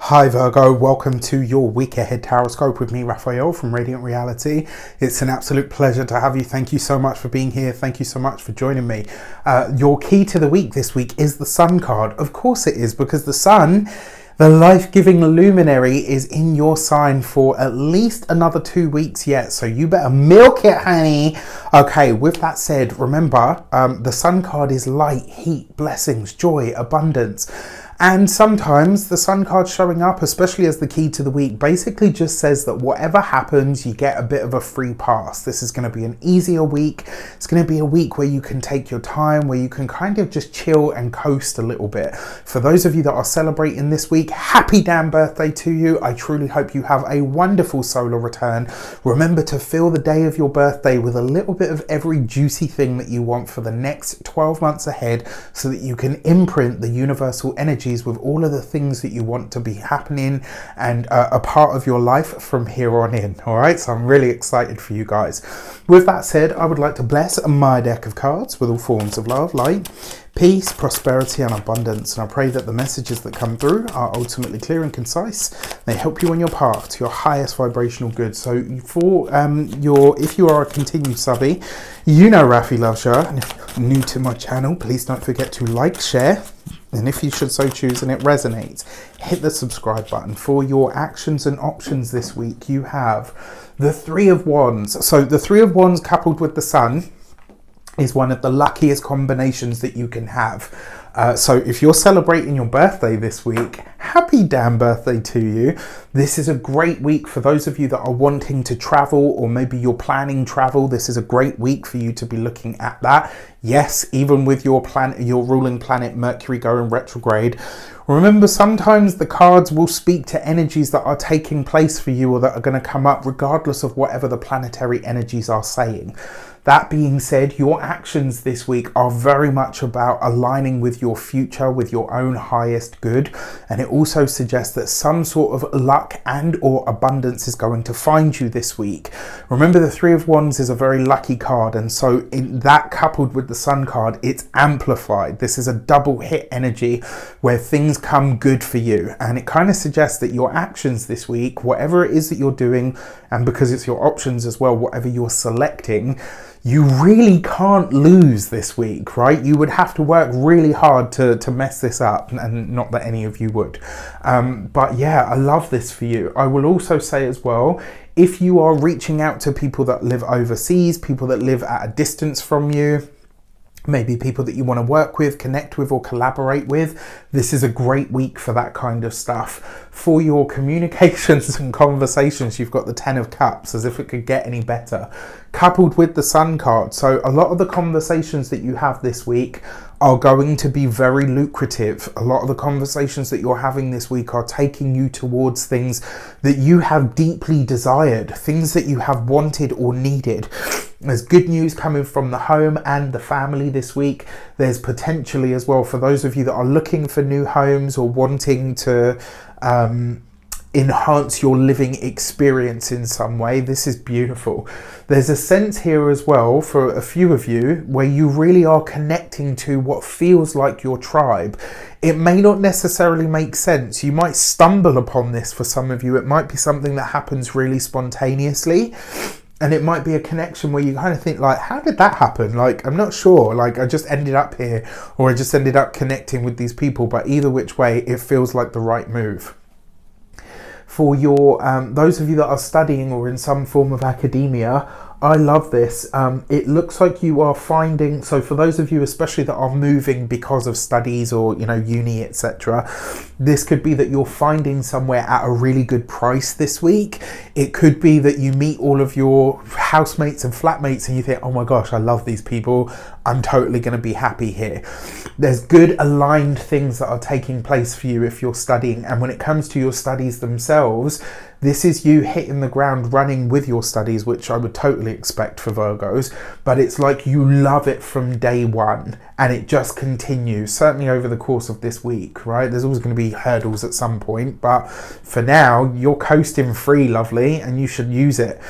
Hi Virgo, welcome to your week ahead tarot with me, Raphael from Radiant Reality. It's an absolute pleasure to have you. Thank you so much for being here. Thank you so much for joining me. Your key to the week this week is the Sun card. Of course it is, because the Sun, the life-giving luminary, is in your sign for at least another 2 weeks yet, so you better milk it, honey. Okay, with that said, remember, the Sun card is light, heat, blessings, joy, abundance. And sometimes the Sun card showing up, especially as the key to the week, basically just says that whatever happens, you get a bit of a free pass. This is going to be an easier week. It's going to be a week where you can take your time, where you can kind of just chill and coast a little bit. For those of you that are celebrating this week, happy damn birthday to you. I truly hope you have a wonderful solar return. Remember to fill the day of your birthday with a little bit of every juicy thing that you want for the next 12 months ahead, so that you can imprint the universal energies with all of the things that you want to be happening and a part of your life from here on in. All right, so I'm really excited for you guys. With that said, I would like to bless my deck of cards with all forms of love, light, peace, prosperity and abundance, and I pray that the messages that come through are ultimately clear and concise. They help you on your path to your highest vibrational good. So for if you are a continued subby, you know Rafi loves you, and if you're new to my channel, please don't forget to like, share, and if you should so choose and it resonates, hit the subscribe button. For your actions and options this week, you have the Three of Wands. So the Three of Wands coupled with the Sun is one of the luckiest combinations that you can have. So if you're celebrating your birthday this week, happy damn birthday to you. This is a great week for those of you that are wanting to travel, or maybe you're planning travel. This is a great week for you to be looking at that. Yes, even with your ruling planet Mercury going retrograde. Remember, sometimes the cards will speak to energies that are taking place for you, or that are going to come up regardless of whatever the planetary energies are saying. That being said, your actions this week are very much about aligning with your future, with your own highest good. And it also suggests that some sort of luck and or abundance is going to find you this week. Remember, the Three of Wands is a very lucky card. And so in that, coupled with the Sun card, it's amplified. This is a double hit energy where things come good for you. And it kind of suggests that your actions this week, whatever it is that you're doing, and because it's your options as well, whatever you're selecting, you really can't lose this week, right? You would have to work really hard to mess this up, and not that any of you would. But yeah, I love this for you. I will also say as well, if you are reaching out to people that live overseas, people that live at a distance from you, maybe people that you want to work with, connect with, or collaborate with, this is a great week for that kind of stuff. For your communications and conversations, you've got the Ten of Cups, as if it could get any better, coupled with the Sun card. So a lot of the conversations that you have this week are going to be very lucrative. A lot of the conversations that you're having this week are taking you towards things that you have deeply desired, things that you have wanted or needed. There's good news coming from the home and the family this week. There's potentially as well, for those of you that are looking for new homes or wanting to enhance your living experience in some way, this is beautiful. There's a sense here as well for a few of you where you really are connecting to what feels like your tribe. It may not necessarily make sense. You might stumble upon this for some of you. It might be something that happens really spontaneously. And it might be a connection where you kind of think like, how did that happen? Like, I'm not sure. Like, I just ended up here, or I just ended up connecting with these people. But either which way, it feels like the right move. For your those of you that are studying or in some form of academia, I love this. It looks like you are finding, so for those of you especially that are moving because of studies or, you know, uni, etc., this could be that you're finding somewhere at a really good price this week. It could be that you meet all of your housemates and flatmates and you think, oh my gosh, I love these people. I'm totally going to be happy here. There's good aligned things that are taking place for you if you're studying. And when it comes to your studies themselves, this is you hitting the ground running with your studies, which I would totally expect for Virgos, but it's like you love it from day one and it just continues, certainly over the course of this week, right? There's always going to be hurdles at some point, but for now, you're coasting free, lovely, and you should use it.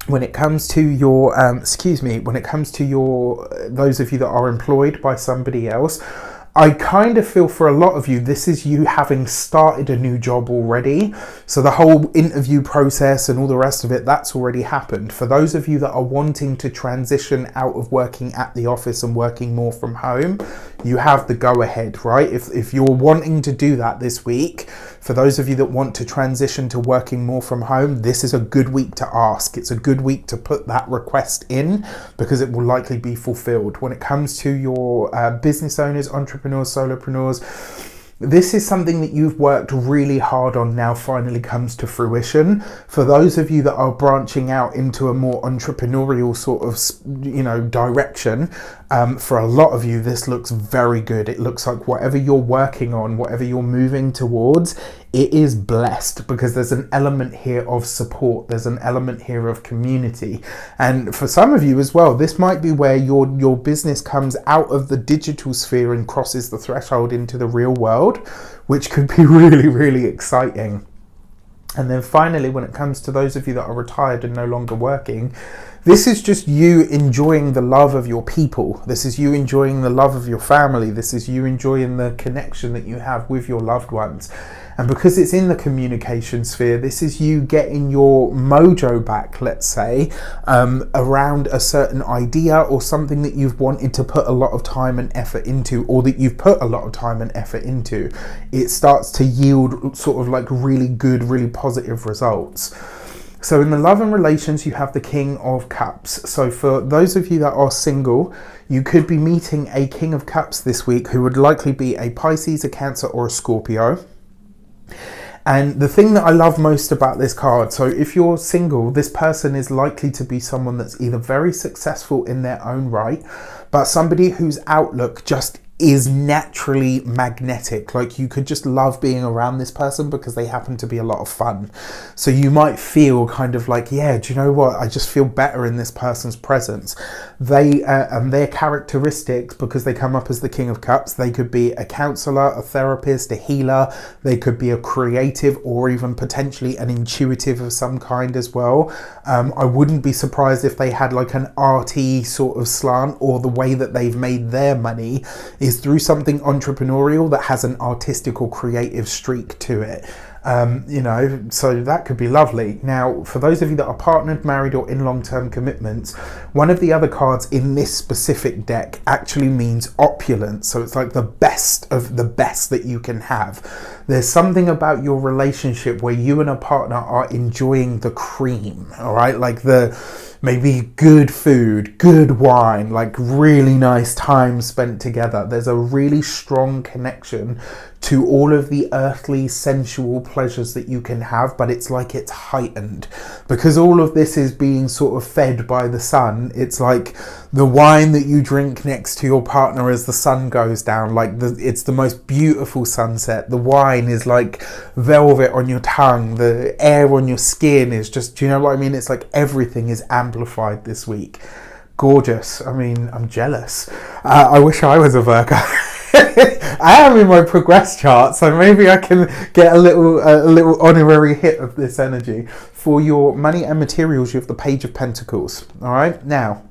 When it comes to your, when it comes to your, those of you that are employed by somebody else, I kind of feel for a lot of you, this is you having started a new job already. So the whole interview process and all the rest of it, that's already happened. For those of you that are wanting to transition out of working at the office and working more from home, you have the go ahead, right? If you're wanting to do that this week, for those of you that want to transition to working more from home, this is a good week to ask. It's a good week to put that request in because it will likely be fulfilled. When it comes to your business owners, entrepreneurs, solopreneurs, this is something that you've worked really hard on now finally comes to fruition. For those of you that are branching out into a more entrepreneurial sort of, direction, for a lot of you, this looks very good. It looks like whatever you're working on, whatever you're moving towards, it is blessed because there's an element here of support. There's an element here of community. And for some of you as well, this might be where your business comes out of the digital sphere and crosses the threshold into the real world, which could be really, really exciting. And then finally, when it comes to those of you that are retired and no longer working, this is just you enjoying the love of your people. This is you enjoying the love of your family. This is you enjoying the connection that you have with your loved ones. And because it's in the communication sphere, this is you getting your mojo back, let's say, around a certain idea or something that you've wanted to put a lot of time and effort into, or that you've put a lot of time and effort into. It starts to yield sort of like really good, really positive results. So in the love and relations, you have the King of Cups. So for those of you that are single, you could be meeting a King of Cups this week who would likely be a Pisces, a Cancer, or a Scorpio. And the thing that I love most about this card, so if you're single, this person is likely to be someone that's either very successful in their own right, but somebody whose outlook just is naturally magnetic. Like you could just love being around this person because they happen to be a lot of fun. So you might feel kind of like, yeah, do you know what? I just feel better in this person's presence. They and their characteristics, because they come up as the King of Cups, they could be a counselor, a therapist, a healer. They could be a creative or even potentially an intuitive of some kind as well. I wouldn't be surprised if they had like an arty sort of slant, or the way that they've made their money is through something entrepreneurial that has an artistic or creative streak to it. So that could be lovely. Now, for those of you that are partnered, married, or in long-term commitments, one of the other cards in this specific deck actually means opulence. So it's like the best of the best that you can have. There's something about your relationship where you and a partner are enjoying the cream, all right? Like maybe good food, good wine, like really nice time spent together. There's a really strong connection to all of the earthly sensual pleasures that you can have, but it's like it's heightened because all of this is being sort of fed by the sun. It's like the wine that you drink next to your partner as the sun goes down, like it's the most beautiful sunset. The wine is like velvet on your tongue, the air on your skin is just, do you know what I mean? It's like everything is amplified this week. Gorgeous. I mean, I'm jealous. I wish I was a Virgo. I am in my progress chart, so maybe I can get a little honorary hit of this energy. For your money and materials, you have the Page of Pentacles. All right, now,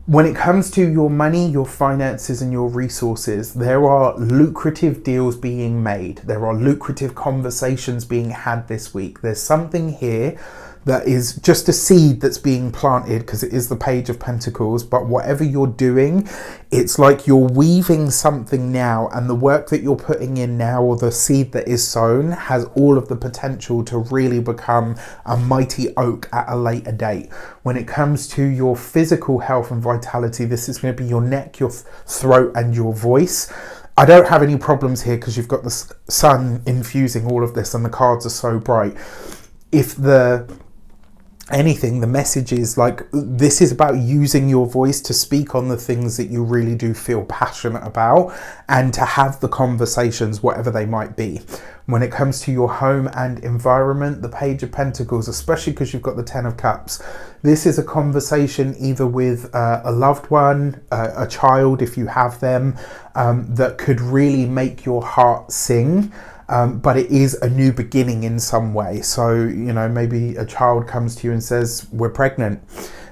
when it comes to your money, your finances, and your resources, there are lucrative deals being made. There are lucrative conversations being had this week. There's something here that is just a seed that's being planted because it is the Page of Pentacles, but whatever you're doing, it's like you're weaving something now, and the work that you're putting in now, or the seed that is sown, has all of the potential to really become a mighty oak at a later date. When it comes to your physical health and vitality, this is going to be your neck, your throat, and your voice. I don't have any problems here because you've got the sun infusing all of this and the cards are so bright. If the message is like, this is about using your voice to speak on the things that you really do feel passionate about and to have the conversations, whatever they might be. When it comes to your home and environment, the Page of Pentacles, especially because you've got the Ten of Cups, this is a conversation either with a loved one, a child if you have them, that could really make your heart sing. But it is a new beginning in some way. So, maybe a child comes to you and says, we're pregnant.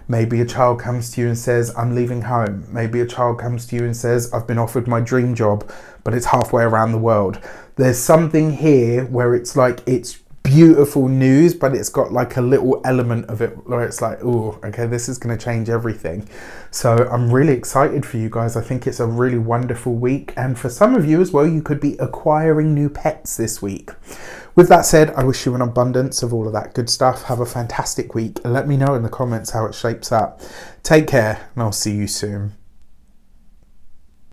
Maybe a child comes to you and says, I'm leaving home. Maybe a child comes to you and says, I've been offered my dream job, but it's halfway around the world. There's something here where it's like, it's beautiful news, but it's got like a little element of it where it's like, oh, okay, this is going to change everything. So I'm really excited for you guys. I think it's a really wonderful week. And for some of you as well, you could be acquiring new pets this week. With that said, I wish you an abundance of all of that good stuff. Have a fantastic week. Let me know in the comments how it shapes up. Take care, and I'll see you soon.